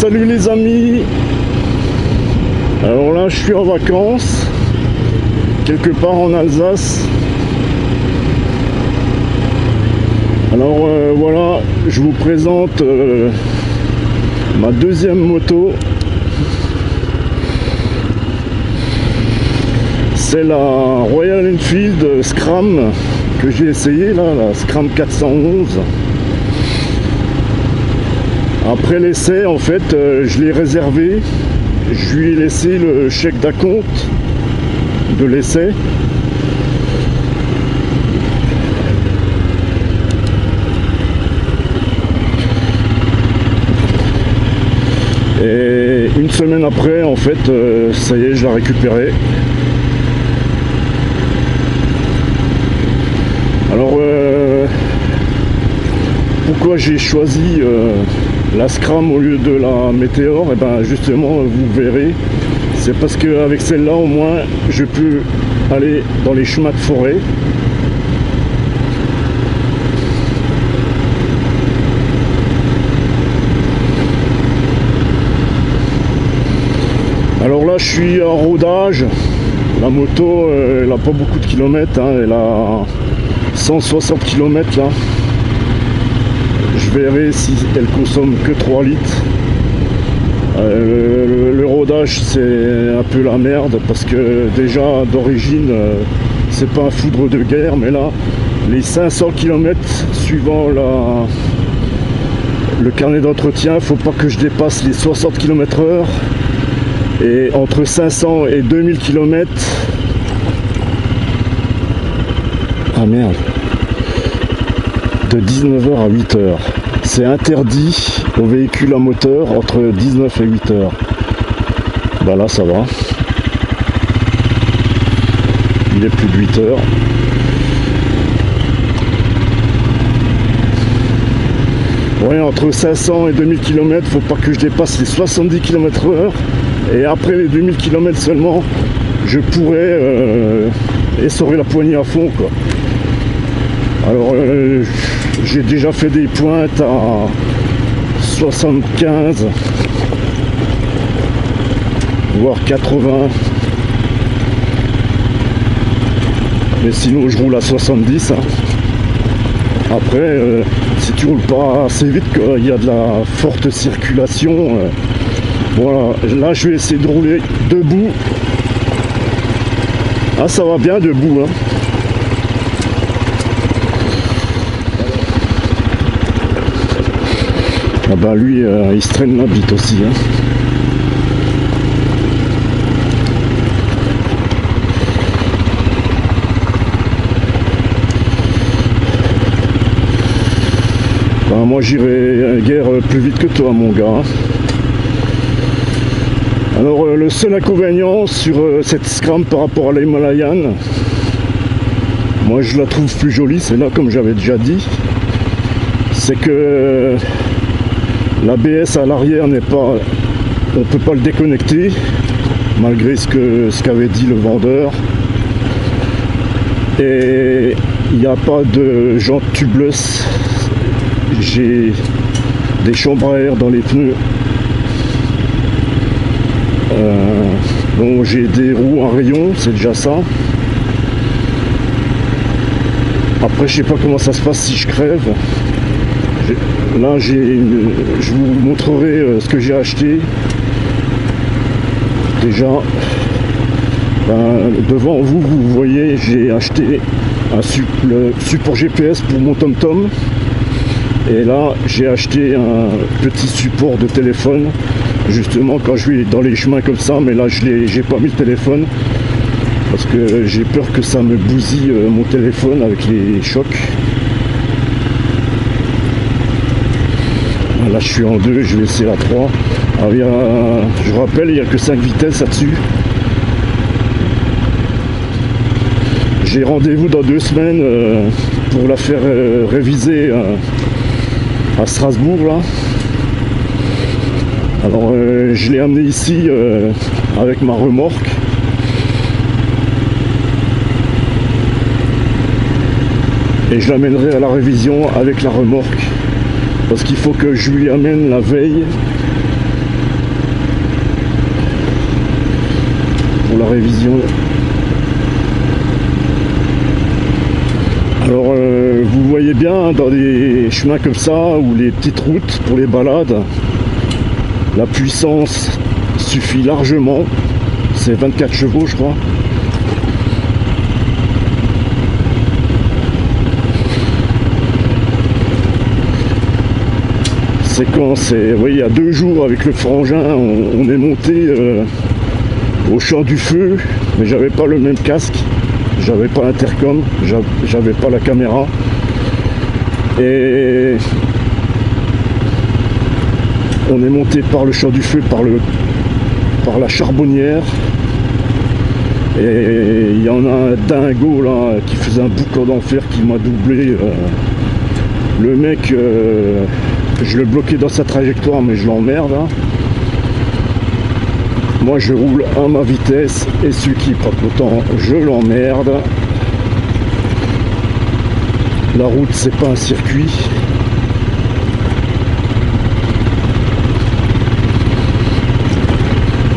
Salut les amis. Alors là je suis en vacances quelque part en Alsace. Alors voilà, je vous présente ma deuxième moto. C'est la Royal Enfield Scram que j'ai essayé là, la Scram 411. Après l'essai, en fait, je l'ai réservé. Je lui ai laissé le chèque d'acompte de l'essai. Et une semaine après, en fait, ça y est, je l'ai récupéré. Alors, pourquoi j'ai choisi la Scram au lieu de la Météor? Et ben justement, vous verrez, c'est parce qu'avec celle-là, au moins, je peux aller dans les chemins de forêt. Alors là, je suis en rodage. La moto, elle n'a pas beaucoup de kilomètres, hein, elle a 160 km là. Je verrai si elle consomme que 3 litres. Le rodage, c'est un peu la merde parce que déjà d'origine, c'est pas un foudre de guerre, mais là, les 500 km suivant le carnet d'entretien, faut pas que je dépasse les 60 km/h. Et entre 500 et 2000 km, ah merde, de 19h à 8h. C'est interdit aux véhicules à moteur entre 19 et 8h. Bah là ça va. Il est plus de 8h. Ouais, entre 500 et 2000 km, faut pas que je dépasse les 70 km/h. Et après les 2000 km seulement, je pourrais essorer la poignée à fond, quoi. Alors j'ai déjà fait des pointes à 75 voire 80, mais sinon je roule à 70 hein. Après si tu roules pas assez vite, qu'il y a de la forte circulation, voilà, là je vais essayer de rouler debout. Ah, ça va bien debout hein. Ah bah lui, il se traîne la bite aussi hein. Bah, moi j'irai guère plus vite que toi mon gars. Alors le seul inconvénient sur cette Scram par rapport à la Himalayan, moi je la trouve plus jolie, c'est là comme j'avais déjà dit, c'est que l'ABS à l'arrière n'est pas, on peut pas le déconnecter malgré ce qu'avait dit le vendeur, et il n'y a pas de jantes tubeless. J'ai des chambres à air dans les pneus, bon, j'ai des roues en rayon, c'est déjà ça. Après je sais pas comment ça se passe si je crève. Là je vous montrerai ce que j'ai acheté. Déjà devant vous, vous voyez, j'ai acheté le support GPS pour mon TomTom. Et là j'ai acheté un petit support de téléphone, justement quand je vais dans les chemins comme ça, mais là j'ai pas mis le téléphone parce que j'ai peur que ça me bousille mon téléphone avec les chocs. Là je suis en 2, je vais essayer la 3. Alors, je vous rappelle, il n'y a que 5 vitesses là-dessus. J'ai rendez-vous dans 2 semaines pour la faire réviser à Strasbourg là. Alors je l'ai amené ici avec ma remorque. Et je l'amènerai à la révision avec la remorque. Parce qu'il faut que je lui amène la veille la révision. Alors vous voyez bien dans des chemins comme ça ou les petites routes pour les balades, la puissance suffit largement, c'est 24 chevaux je crois. C'est quand c'est, oui, il y a 2 jours avec le frangin, on est monté au champ du feu, mais j'avais pas le même casque, j'avais pas l'intercom, j'avais pas la caméra. Et on est monté par le champ du feu, par la charbonnière. Et il y en a un dingo là qui faisait un boucan d'enfer qui m'a doublé. Le mec, je le bloquais dans sa trajectoire, mais je l'emmerde. Hein. Moi je roule à ma vitesse et celui qui est pas content, je l'emmerde. La route c'est pas un circuit.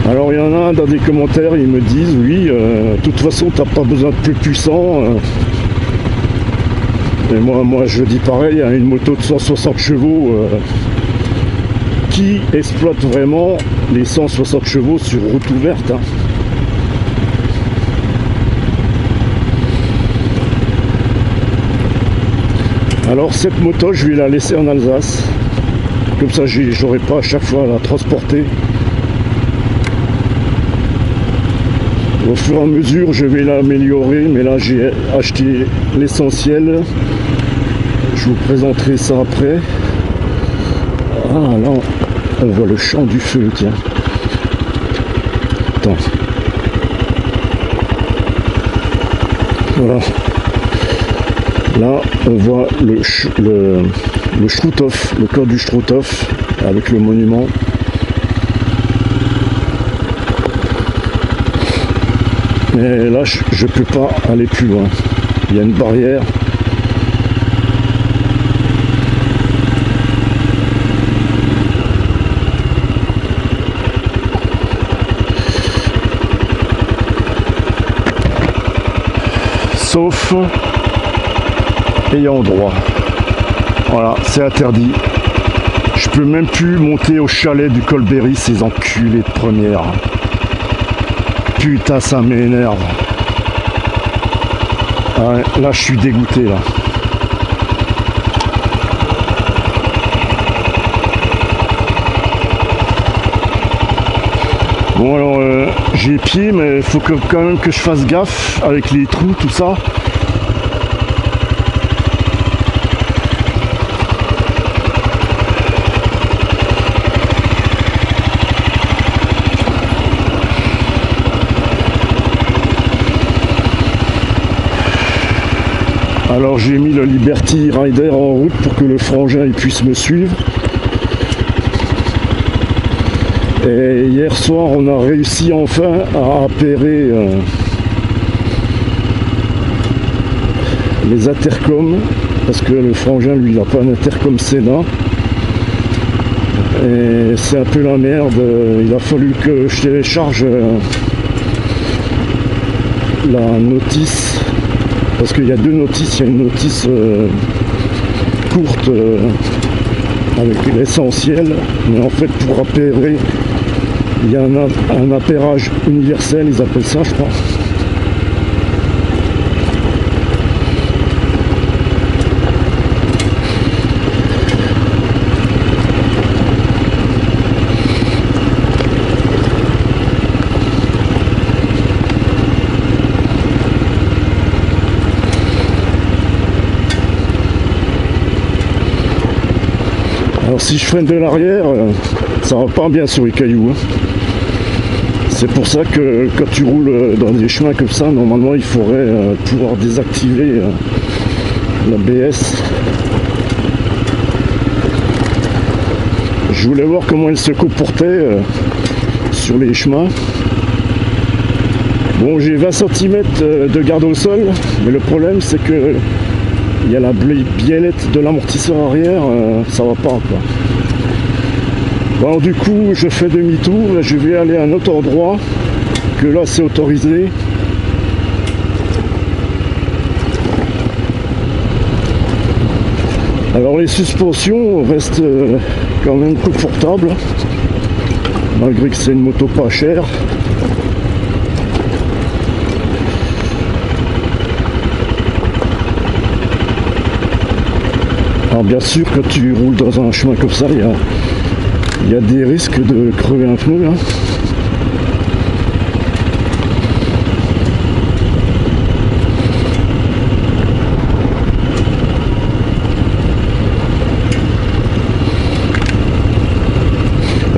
Alors il y en a dans des commentaires, ils me disent oui, de toute façon t'as pas besoin de plus puissant. Et moi je dis pareil, hein, une moto de 160 chevaux qui exploite vraiment les 160 chevaux sur route ouverte. Hein. Alors cette moto je vais la laisser en Alsace, comme ça j'aurai pas à chaque fois à la transporter. Au fur et à mesure je vais l'améliorer, mais là j'ai acheté l'essentiel. Je vous présenterai ça après. Ah là on voit le champ du feu, tiens. Attends. Voilà. Là on voit le Struthof, le col du Struthof avec le monument. Et là je peux pas aller plus loin. Il y a une barrière. Sauf ayant droit. Voilà, c'est interdit. Je peux même plus monter au chalet du Colberry, ces enculés de première. Putain, ça m'énerve. Ouais, là, je suis dégoûté, là. Bon, alors, j'ai pied, mais il faut quand même que je fasse gaffe avec les trous, tout ça. Alors j'ai mis le Liberty Rider en route pour que le frangin il puisse me suivre. Et hier soir on a réussi enfin à appairer les intercoms, parce que le frangin lui il n'a pas un intercom Sena. Et c'est un peu la merde, il a fallu que je télécharge la notice. Parce qu'il y a 2 notices, il y a une notice courte avec l'essentiel, mais en fait pour appairer, il y a un appairage universel, ils appellent ça je crois. Alors si je freine de l'arrière, ça va pas bien sur les cailloux. Hein. C'est pour ça que quand tu roules dans des chemins comme ça, normalement il faudrait pouvoir désactiver l'ABS. Je voulais voir comment elle se comportait sur les chemins. Bon, j'ai 20 cm de garde au sol, mais le problème c'est que il y a la biellette de l'amortisseur arrière, ça va pas quoi. Bon, du coup je fais demi-tour, je vais aller à un autre endroit que là c'est autorisé. Alors les suspensions restent quand même confortables, malgré que c'est une moto pas chère. Alors bien sûr, quand tu roules dans un chemin comme ça, il y a des risques de crever un pneu, hein.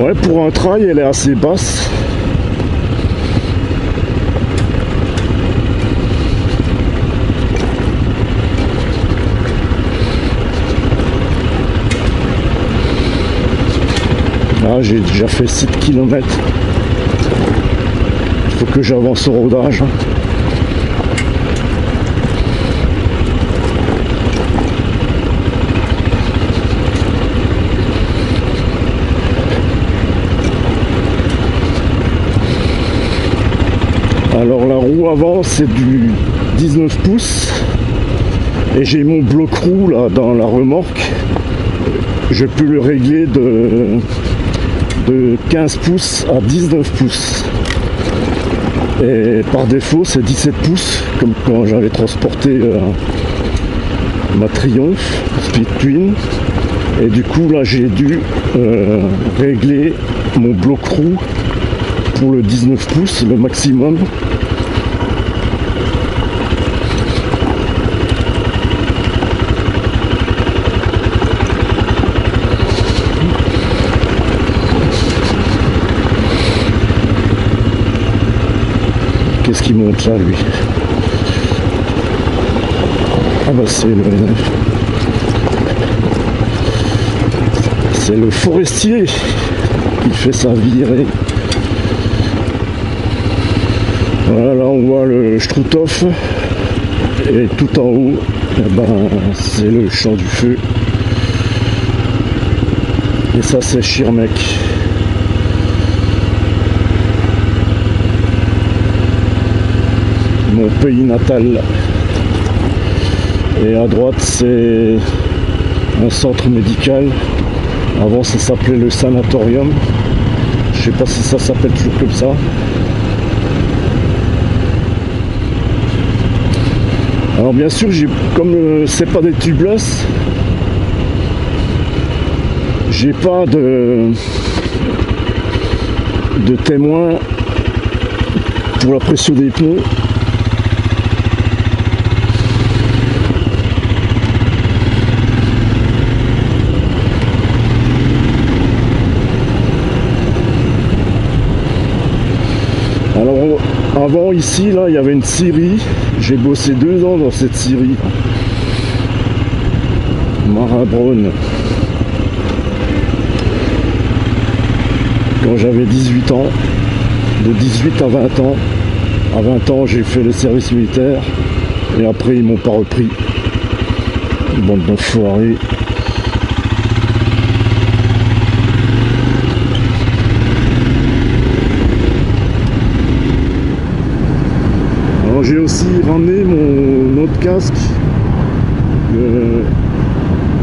Ouais, pour un trail, elle est assez basse. Là, j'ai déjà fait 7 km. Il faut que j'avance au rodage. Alors la roue avant c'est du 19 pouces et j'ai mon bloc roue là dans la remorque. Je peux le régler de 15 pouces à 19 pouces. Et par défaut c'est 17 pouces comme quand j'avais transporté ma Triumph Speed Twin. Et du coup là j'ai dû régler mon bloc roue pour le 19 pouces, le maximum. Qu'est-ce qu'il monte là lui? Ah bah c'est le forestier qui fait sa virée. Voilà, là on voit le Struthof et tout en haut, eh ben, c'est le champ du feu. Et ça c'est Schirmeck. Mon pays natal. Et à droite c'est un centre médical. Avant ça s'appelait le sanatorium. Je sais pas si ça s'appelle toujours comme ça. Alors bien sûr, comme c'est pas des tubeless, j'ai pas de témoin pour la pression des pneus. Alors avant ici là il y avait une scierie, j'ai bossé 2 ans dans cette scierie, Marabronne, quand j'avais 18 ans, de 18 à 20 ans. À 20 ans j'ai fait le service militaire et après ils m'ont pas repris, bande d'enfoirés. J'ai aussi ramené mon autre casque, le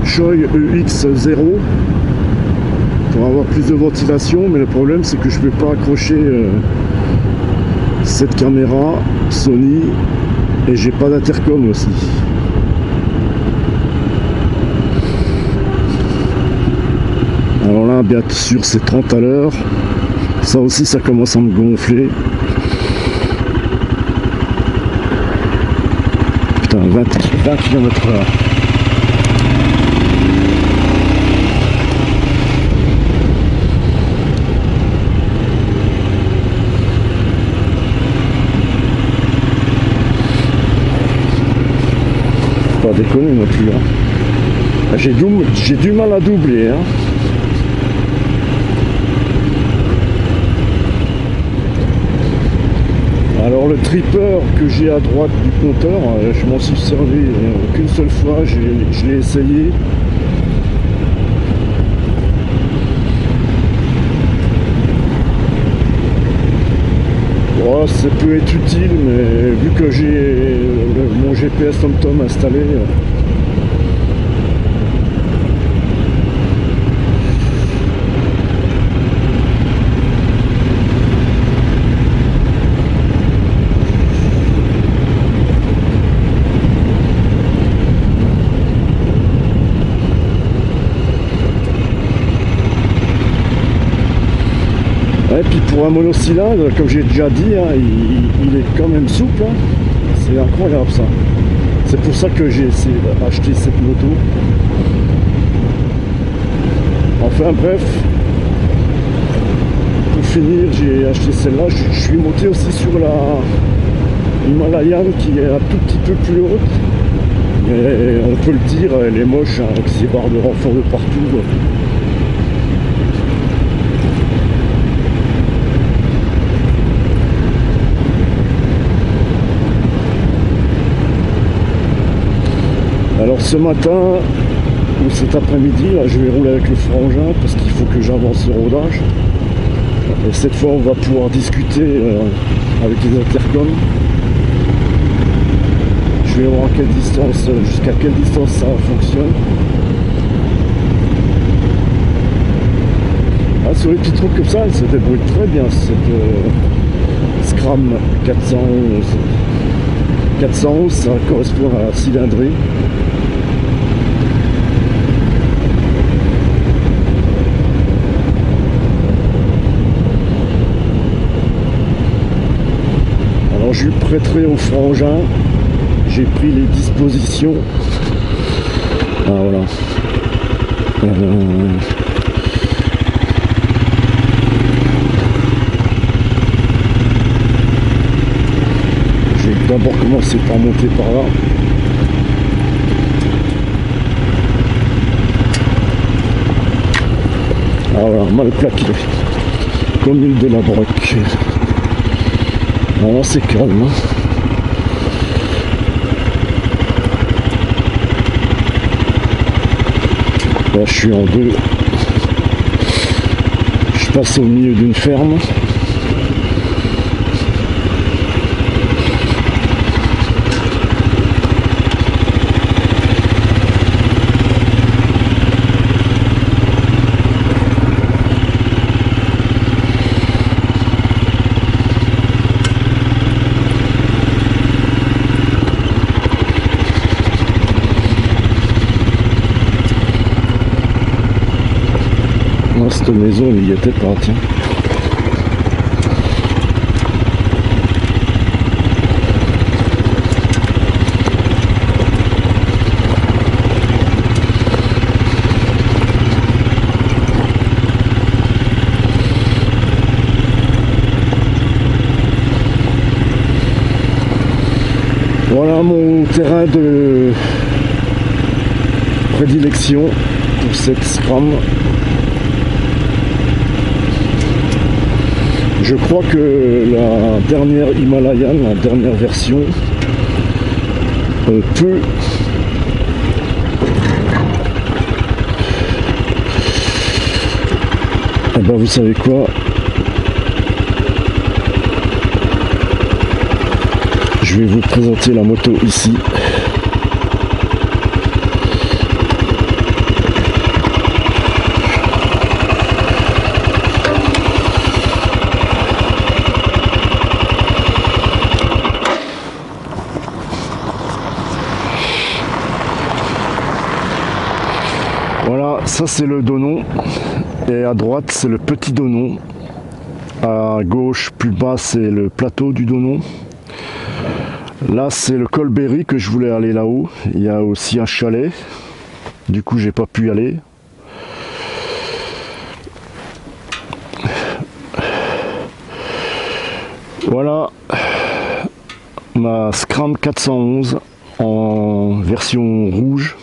Shoei EX0, pour avoir plus de ventilation, mais le problème c'est que je ne peux pas accrocher cette caméra Sony et j'ai pas d'intercom aussi. Alors là bien sûr c'est 30 à l'heure, ça aussi ça commence à me gonfler. 20 km/h. Pas déconner non plus. Hein. J'ai du mal à doubler. Hein. Alors le tripper que j'ai à droite du compteur, je m'en suis servi qu'une seule fois, je l'ai essayé. Oh, ça peut être utile, mais vu que j'ai mon GPS TomTom installé, et puis pour un monocylindre, comme j'ai déjà dit, hein, il est quand même souple. Hein. C'est incroyable ça. C'est pour ça que j'ai essayé d'acheter cette moto. Enfin bref, pour finir, j'ai acheté celle-là. Je suis monté aussi sur la Himalayan qui est un tout petit peu plus haute. Mais on peut le dire, elle est moche hein, avec ses barres de renfort de partout. Alors ce matin ou cet après-midi, je vais rouler avec le frangin parce qu'il faut que j'avance le rodage. Et cette fois, on va pouvoir discuter avec les intercoms. Je vais voir à quelle distance, jusqu'à quelle distance ça fonctionne. Ah, sur les petits trucs comme ça, elle se débrouille très bien cette Scram 411. 411, ça correspond à la cylindrée. Alors je lui prêterai au frangin. J'ai pris les dispositions. Ah voilà. Je vais d'abord commencer par monter par là. Ah voilà, mal plaqué. Comme une de la broc. Alors c'est calme. Hein. Là je suis en deux. Je passe au milieu d'une ferme. Cette maison, il n'y était pas, tiens. Voilà mon terrain de prédilection pour cette Scram. Je crois que la dernière Himalayan, la dernière version, peut eh ben vous savez quoi, je vais vous présenter la moto ici. Voilà, ça c'est le Donon, et à droite c'est le petit Donon, à gauche plus bas c'est le plateau du Donon. Là c'est le col Berry que je voulais aller là-haut, il y a aussi un chalet, du coup j'ai pas pu y aller. Voilà ma Scram 411 en version rouge.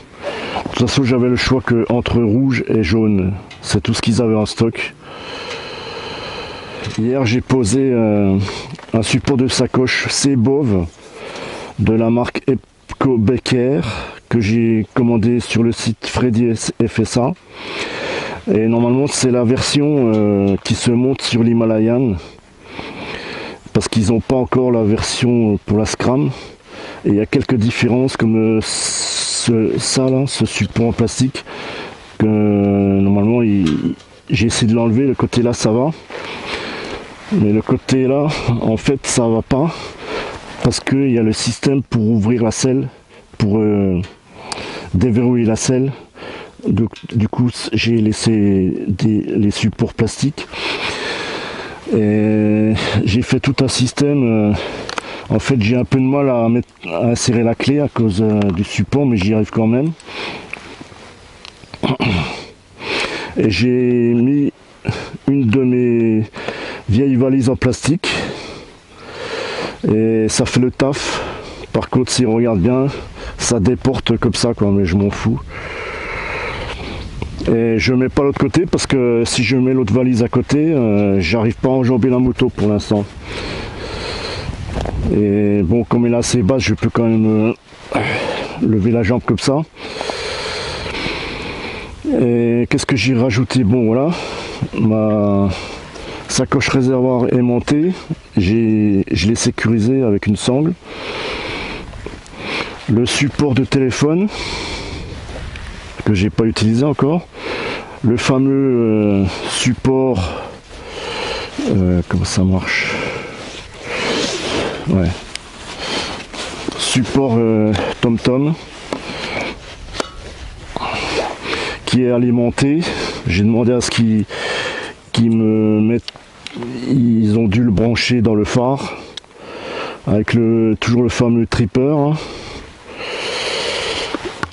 De toute façon, j'avais le choix que entre rouge et jaune. C'est tout ce qu'ils avaient en stock. Hier, j'ai posé un support de sacoche Sebov de la marque Epco Becker que j'ai commandé sur le site Freddy FSA. Et normalement, c'est la version qui se monte sur l'Himalayan. parce qu'ils n'ont pas encore la version pour la Scram. Et il y a quelques différences comme ce support en plastique que normalement j'ai essayé de l'enlever, le côté là ça va, mais le côté là en fait ça va pas parce qu'il y a le système pour ouvrir la selle, pour déverrouiller la selle. Donc, du coup j'ai laissé les supports plastiques et j'ai fait tout un système. En fait, j'ai un peu de mal à insérer la clé à cause du support, mais j'y arrive quand même. Et j'ai mis une de mes vieilles valises en plastique. Et ça fait le taf. Par contre, si on regarde bien, ça déporte comme ça, quoi, mais je m'en fous. Et je mets pas l'autre côté parce que si je mets l'autre valise à côté, j'arrive pas à enjamber la moto pour l'instant. Et bon, comme elle est assez basse, je peux quand même lever la jambe comme ça. Et qu'est-ce que j'ai rajouté? Bon, voilà, ma sacoche réservoir est montée. Je l'ai sécurisé avec une sangle. Le support de téléphone que j'ai pas utilisé encore. Le fameux support, comment ça marche? Ouais. Support TomTom qui est alimenté. J'ai demandé à ce qu'ils me mettent. Ils ont dû le brancher dans le phare avec toujours le fameux tripper. Hein.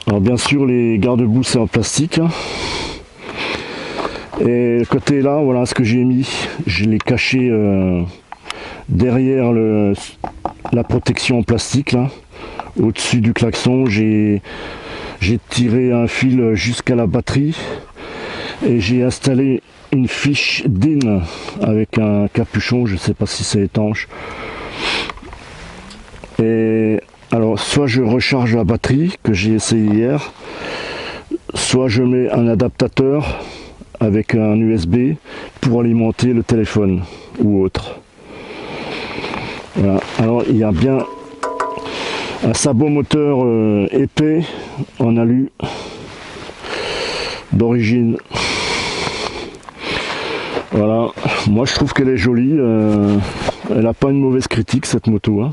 Alors bien sûr les garde-boue c'est en plastique. Hein. Et le côté là, voilà ce que j'ai mis. Je l'ai caché derrière la protection en plastique là, au-dessus du klaxon. J'ai tiré un fil jusqu'à la batterie et j'ai installé une fiche DIN avec un capuchon, je sais pas si c'est étanche. Et alors soit je recharge la batterie que j'ai essayé hier, soit je mets un adaptateur avec un USB pour alimenter le téléphone ou autre. Voilà. Alors il y a bien un sabot moteur épais en alu d'origine. Voilà, moi je trouve qu'elle est jolie, elle n'a pas une mauvaise critique cette moto, hein.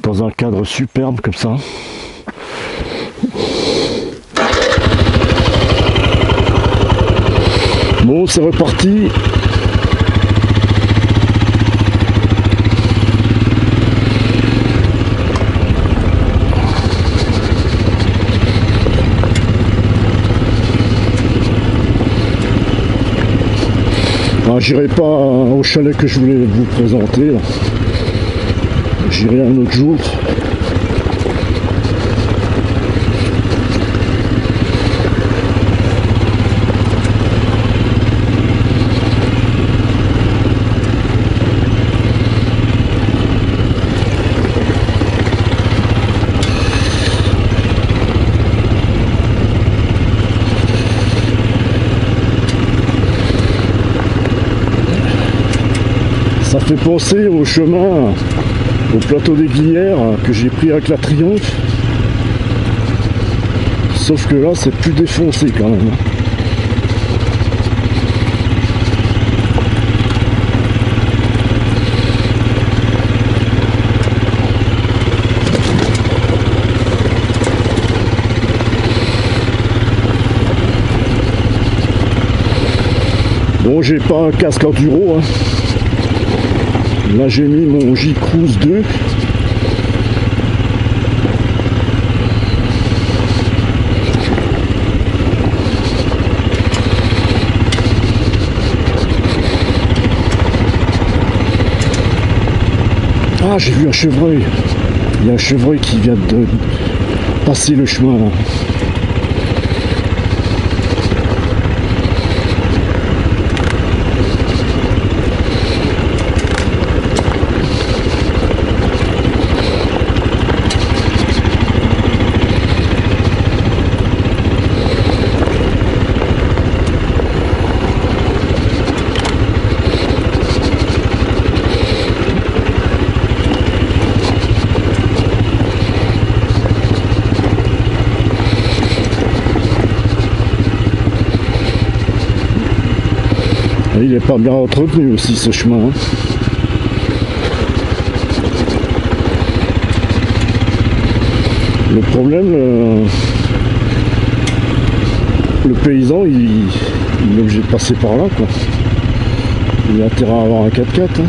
Dans un cadre superbe comme ça. Bon, c'est reparti. J'irai pas au chalet que je voulais vous présenter. J'irai un autre jour. Ça fait penser au chemin, au plateau des Glières que j'ai pris avec la Triomphe. Sauf que là, c'est plus défoncé quand même. Bon, j'ai pas un casque enduro, hein. Là j'ai mis mon J-Cruise 2. Ah, j'ai vu un chevreuil. Il y a un chevreuil qui vient de passer le chemin là. Et il est pas bien entretenu aussi ce chemin. Hein. Le problème, le paysan, il est obligé de passer par là, quoi. Il a intérêt à avoir un 4x4. Hein.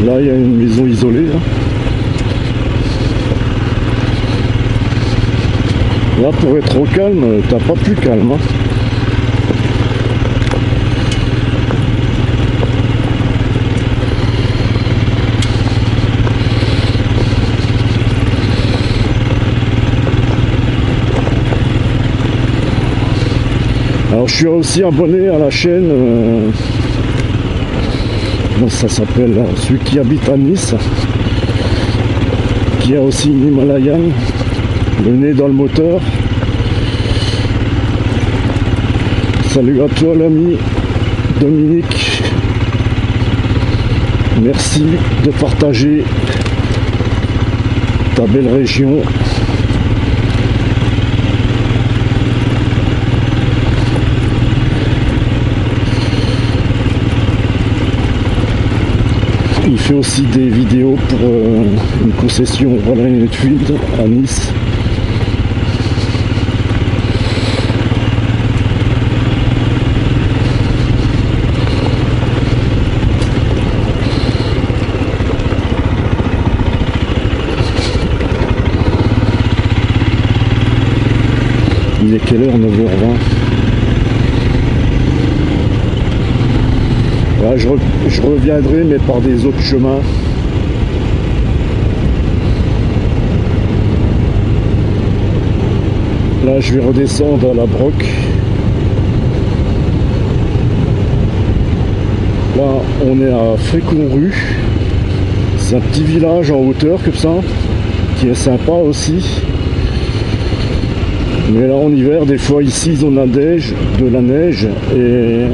Là, il y a une maison isolée. Là, là pour être au calme, t'as pas plus calme. Hein. Alors je suis aussi abonné à la chaîne, comment ça s'appelle, celui qui habite à Nice, qui a aussi une Himalayan, le nez dans le moteur. Salut à toi l'ami Dominique, merci de partager ta belle région. Il fait aussi des vidéos pour une concession Royal Enfield à Nice. Il est quelle heure? 9h20. Là, je reviendrai, mais par des autres chemins. Là, je vais redescendre à la Broc. Là, on est à Fréconrue. C'est un petit village en hauteur comme ça, qui est sympa aussi. Mais là, en hiver, des fois, ici, ils ont de la neige et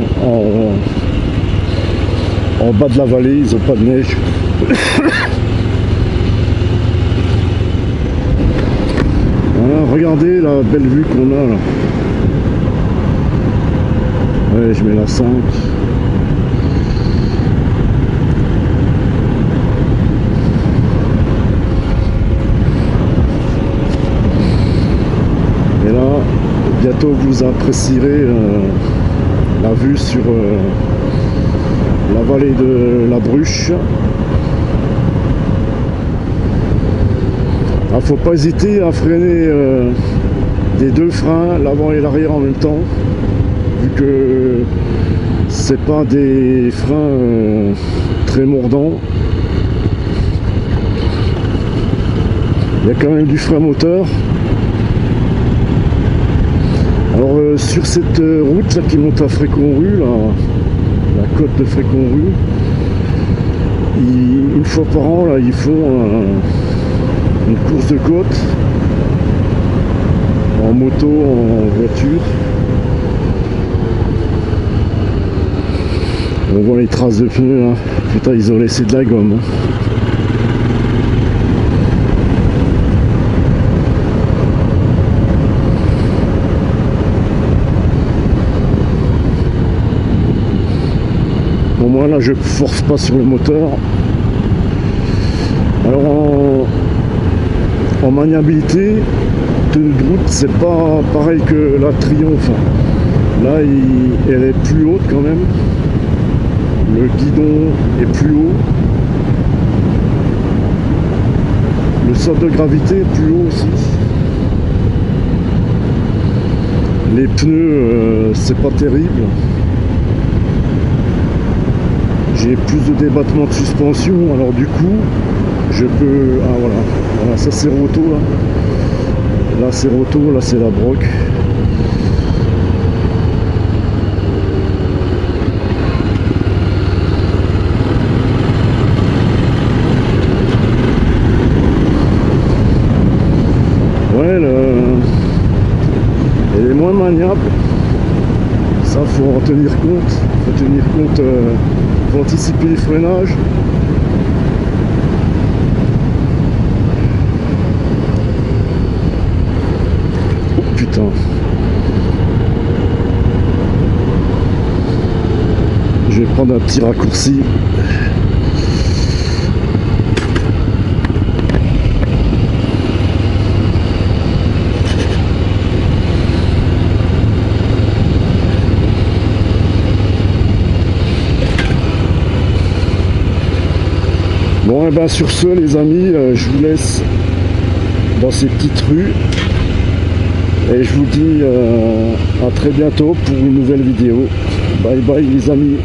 en bas de la vallée, ils n'ont pas de neige. Voilà, regardez la belle vue qu'on a là. Ouais, je mets la 5. Et là, bientôt vous apprécierez la vue sur la vallée de la Bruche. Il ne faut pas hésiter à freiner des deux freins, l'avant et l'arrière en même temps, vu que c'est pas des freins très mordants. Il y a quand même du frein moteur. Alors sur cette route là, qui monte à Fréconrue, la côte de Fréconrue, une fois par an là, ils font une course de côte en moto, en voiture. On voit les traces de pneus là. Putain, ils ont laissé de la gomme. Hein. Bon, moi là je force pas sur le moteur. Alors en maniabilité, tenue de route, c'est pas pareil que la Triomphe. Là elle est plus haute quand même. Le guidon est plus haut. Le centre de gravité est plus haut aussi. Les pneus, c'est pas terrible. J'ai plus de débattement de suspension, alors du coup je peux... Ah voilà, voilà, ça c'est roto là. Là c'est roto, là c'est la Broc. Ouais, elle est moins maniable. Ça faut en tenir compte. Faut tenir compte, faut anticiper les freinages. Oh putain. prendre un petit raccourci. Bon, et ben sur ce, les amis, je vous laisse dans ces petites rues. Et je vous dis à très bientôt pour une nouvelle vidéo. Bye bye les amis.